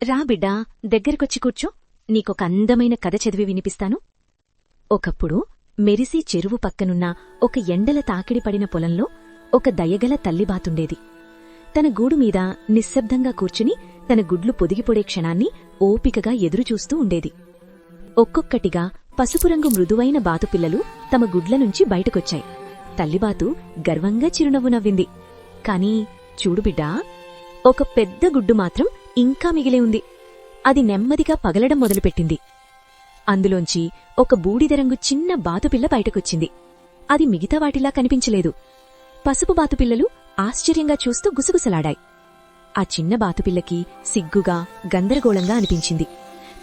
రా బిడ్డా, దగ్గరకొచ్చి కూర్చో. నీకొక అందమైన కథ చదివి వినిపిస్తాను. ఒకప్పుడు మెరిసి చెరువు పక్కనున్న ఒక ఎండల తాకిడి పడిన పొలంలో ఒక దయగల తల్లిబాతుండేది. తన గూడుమీద నిశ్శబ్దంగా కూర్చుని తన గుడ్లు పొదిగిపొడే క్షణాన్ని ఓపికగా ఎదురుచూస్తూ ఉండేది. ఒక్కొక్కటిగా పసుపురంగు మృదువైన బాతుపిల్లలు తమ గుడ్లనుంచి బయటకొచ్చాయి. తల్లిబాతు గర్వంగా చిరునవ్వు నవ్వింది. కాని చూడు బిడ్డా, ఒక పెద్ద గుడ్డు మాత్రం ఇంకా మిగిలే ఉంది. అది నెమ్మదిగా పగలడం మొదలుపెట్టింది. అందులోంచి ఒక బూడిదరంగు చిన్న బాతుపిల్ల బయటకొచ్చింది. అది మిగతా వాటిలా కనిపించలేదు. పసుపు బాతుపిల్లలు ఆశ్చర్యంగా చూస్తూ గుసగుసలాడాయి. ఆ చిన్న బాతుపిల్లకి సిగ్గుగా, గందరగోళంగా అనిపించింది.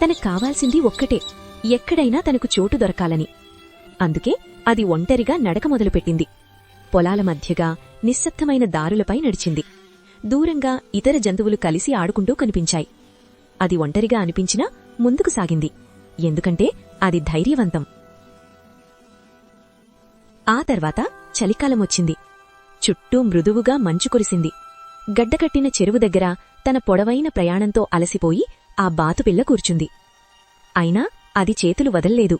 తనకు కావాల్సింది ఒక్కటే, ఎక్కడైనా తనకు చోటు దొరకాలని. అందుకే అది ఒంటరిగా నడక మొదలుపెట్టింది. పొలాల మధ్యగా నిశ్శబ్దమైన దారులపై నడిచింది. దూరంగా ఇతర జంతువులు కలిసి ఆడుకుంటూ కనిపించాయి. అది ఒంటరిగా అనిపించినా ముందుకు సాగింది. ఎందుకంటే అది ధైర్యవంతం. ఆ తర్వాత చలికాలమొచ్చింది. చుట్టూ మృదువుగా మంచు కురిసింది. గడ్డకట్టిన చెరువు దగ్గర తన పొడవైన ప్రయాణంతో అలసిపోయి ఆ బాతుపిల్ల కూర్చుంది. అయినా అది చేతులు వదల్లేదు.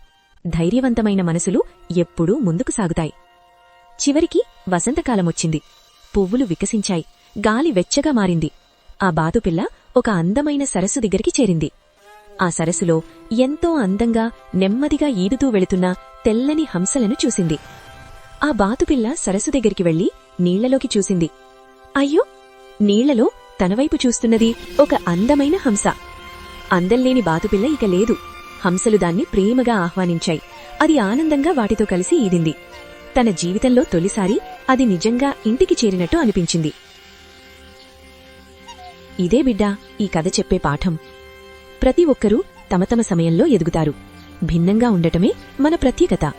ధైర్యవంతమైన మనసులు ఎప్పుడూ ముందుకు సాగుతాయి. చివరికి వసంతకాలమొచ్చింది. పువ్వులు వికసించాయి. గాలి వెచ్చగా మారింది. ఆ బాతుపిల్ల ఒక అందమైన సరస్సు దగ్గరికి చేరింది. ఆ సరస్సులో ఎంతో అందంగా నెమ్మదిగా ఈదుతూ వెళుతున్న తెల్లని హంసలను చూసింది. ఆ బాతుపిల్ల సరస్సు దగ్గరికి వెళ్లి నీళ్లలోకి చూసింది. అయ్యో, నీళ్లలో తనవైపు చూస్తున్నది ఒక అందమైన హంస. అందంలేని బాతుపిల్ల ఇక లేదు. హంసలు దాన్ని ప్రేమగా ఆహ్వానించాయి. అది ఆనందంగా వాటితో కలిసి ఈదింది. తన జీవితంలో తొలిసారి అది నిజంగా ఇంటికి చేరినట్టు అనిపించింది. ఇదే బిడ్డా ఈ కథ చెప్పే పాఠం. ప్రతి ఒక్కరూ తమ తమ సమయంలో ఎదుగుతారు. భిన్నంగా ఉండటమే మన ప్రత్యేకత.